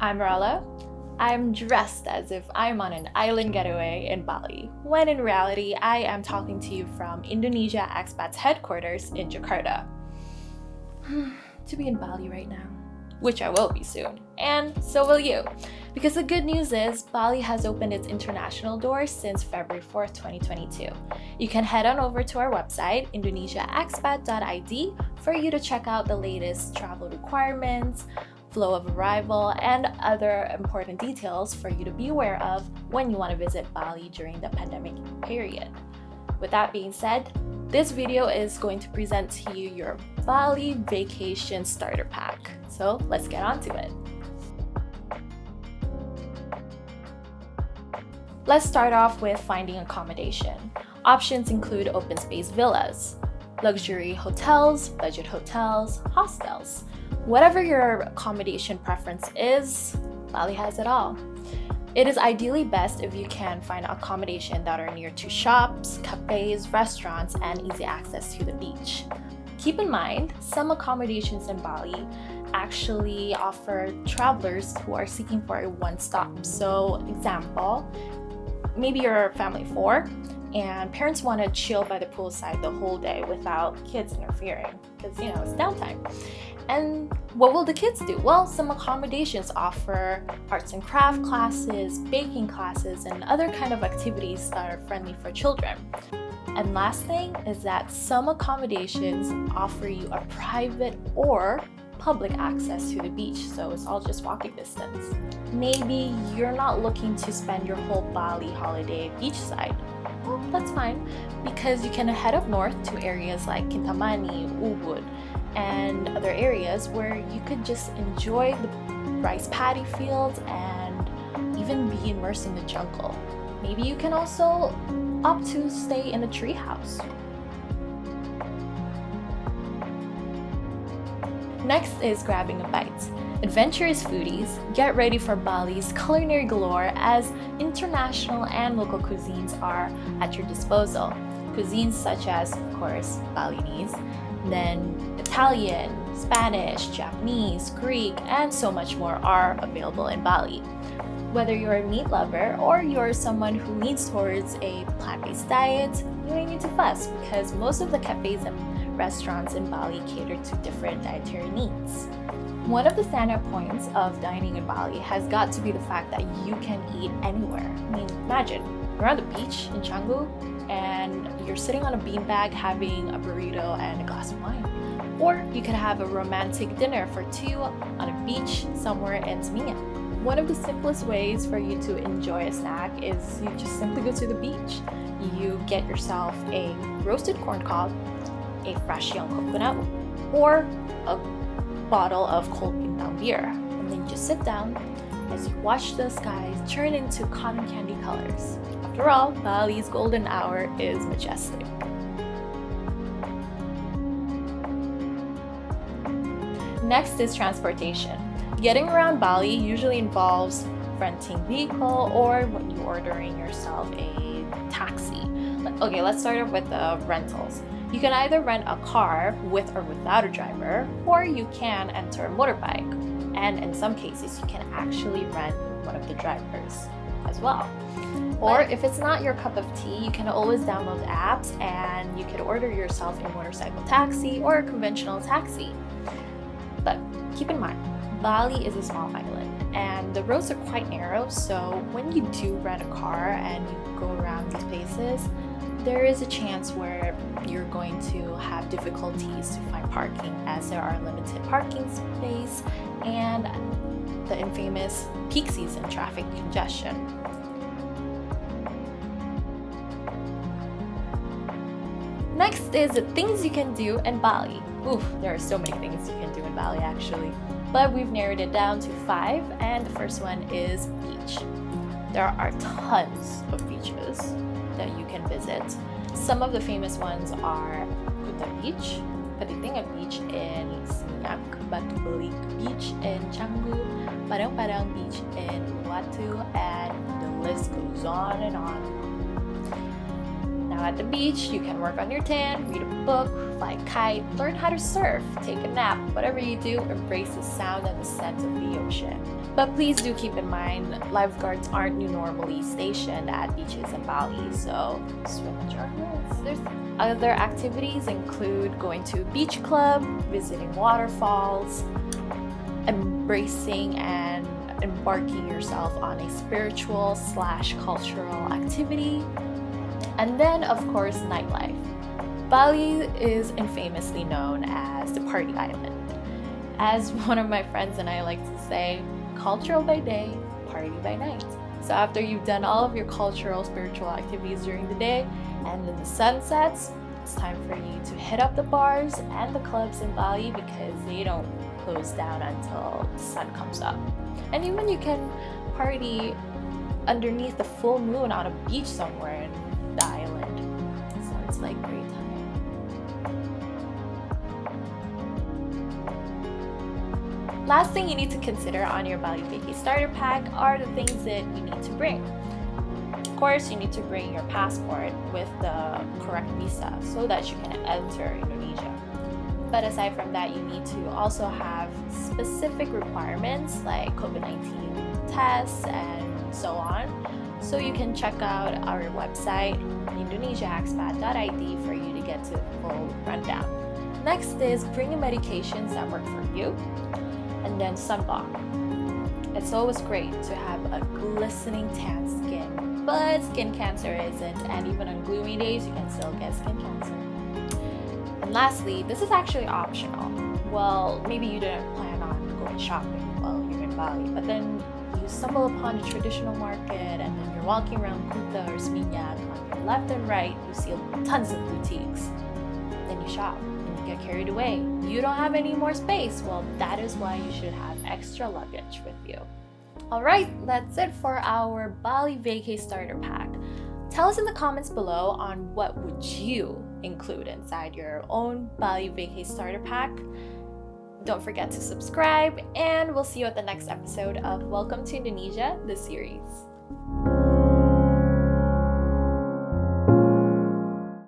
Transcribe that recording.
I'm Rala. I'm dressed as if I'm on an island getaway in Bali, when in reality, I am talking to you from Indonesia Expat's headquarters in Jakarta. To be in Bali right now, which I will be soon, and so will you. Because the good news is, Bali has opened its international doors since February 4th, 2022. You can head on over to our website, indonesiaexpat.id, for you to check out the latest travel requirements, flow of arrival, and other important details for you to be aware of when you want to visit Bali during the pandemic period. With that being said, this video is going to present to you your Bali vacation starter pack. So let's get on to it. Let's start off with finding accommodation. Options include open space villas, luxury hotels, budget hotels, hostels. Whatever your accommodation preference is, Bali has it all. It is ideally best if you can find accommodation that are near to shops, cafes, restaurants, and easy access to the beach. Keep in mind, some accommodations in Bali actually offer travelers who are seeking for a one-stop. So, example, maybe you're a family of 4 and parents want to chill by the poolside the whole day without kids interfering because, it's downtime. And what will the kids do? Well, some accommodations offer arts and craft classes, baking classes, and other kind of activities that are friendly for children. And last thing is that some accommodations offer you a private or public access to the beach, so it's all just walking distance. Maybe you're not looking to spend your whole Bali holiday beachside. Well, that's fine, because you can head up north to areas like Kintamani, Ubud, and other areas where you could just enjoy the rice paddy fields and even be immersed in the jungle. Maybe you can also opt to stay in a tree house. Next is grabbing a bite. Adventurous foodies, get ready for Bali's culinary galore as international and local cuisines are at your disposal. Cuisines such as, of course, Balinese, then Italian, Spanish, Japanese, Greek, and so much more are available in Bali. Whether you're a meat lover or you're someone who leans towards a plant-based diet, you don't need to fuss because most of the cafes and restaurants in Bali cater to different dietary needs. One of the standout points of dining in Bali has got to be the fact that you can eat anywhere. I mean, imagine, you're on the beach in Canggu and you're sitting on a beanbag having a burrito and a glass of wine. Or you could have a romantic dinner for 2 on a beach somewhere in Seminyak. One of the simplest ways for you to enjoy a snack is you just simply go to the beach. You get yourself a roasted corn cob, a fresh young coconut, or a bottle of cold Bintang beer. And then you just sit down as you watch the skies turn into cotton candy colors. After all, Bali's golden hour is majestic. Next is transportation. Getting around Bali usually involves renting a vehicle or when you're ordering yourself a taxi. Okay, let's start off with the rentals. You can either rent a car with or without a driver, or you can enter a motorbike. And in some cases, you can actually rent one of the drivers as well. Or if it's not your cup of tea, you can always download apps and you can order yourself a motorcycle taxi or a conventional taxi. But keep in mind, Bali is a small island and the roads are quite narrow, so when you do rent a car and you go around these places, there is a chance where you're going to have difficulties to find parking as there are limited parking space and the infamous peak season traffic congestion. Next is the things you can do in Bali. Oof, there are so many things you can do in Bali actually, but we've narrowed it down to 5, and the first one is beach. There are tons of beaches that you can visit. Some of the famous ones are Kuta Beach, Patitinga Beach in Seminyak, Batu Belik Beach in Canggu, Padang Beach in Uluwatu, and the list goes on and on. Now Now at the beach, you can work on your tan, read a book, fly a kite, learn how to surf, take a nap. Whatever you do, embrace the sound and the scent of the ocean. But please do keep in mind, lifeguards aren't normally stationed at beaches in Bali, so swim at your own risk. Other activities include going to a beach club, visiting waterfalls, embracing and embarking yourself on a spiritual/cultural activity, and then of course nightlife. Bali is infamously known as the party island. As one of my friends and I like to say, cultural by day, party by night. So after you've done all of your cultural, spiritual activities during the day, and then the sun sets, it's time for you to hit up the bars and the clubs in Bali because they don't close down until the sun comes up. And even you can party underneath the full moon on a beach somewhere in the island. Sounds like a great time. Last thing you need to consider on your Bali Vacay starter pack are the things that you need to bring. Of course, you need to bring your passport with the correct visa so that you can enter Indonesia. But aside from that, you need to also have specific requirements like COVID-19 tests and so on. So you can check out our website, indonesiaexpat.id, for you to get to the full rundown. Next is bringing medications that work for you, and then sunblock. It's always great to have a glistening tan skin, but skin cancer isn't, and even on gloomy days, you can still get skin cancer. And lastly, this is actually optional. Well, maybe you didn't plan on going shopping while you're in Bali, but then you stumble upon a traditional market and then you're walking around Kuta or Seminyak. On your left and right, you see tons of boutiques. Then you shop and you get carried away. You don't have any more space. Well, that is why you should have extra luggage with you. Alright, that's it for our Bali Vacay starter pack. Tell us in the comments below on what would you include inside your own Bali Vacay starter pack. Don't forget to subscribe, and we'll see you at the next episode of Welcome to Indonesia, the series.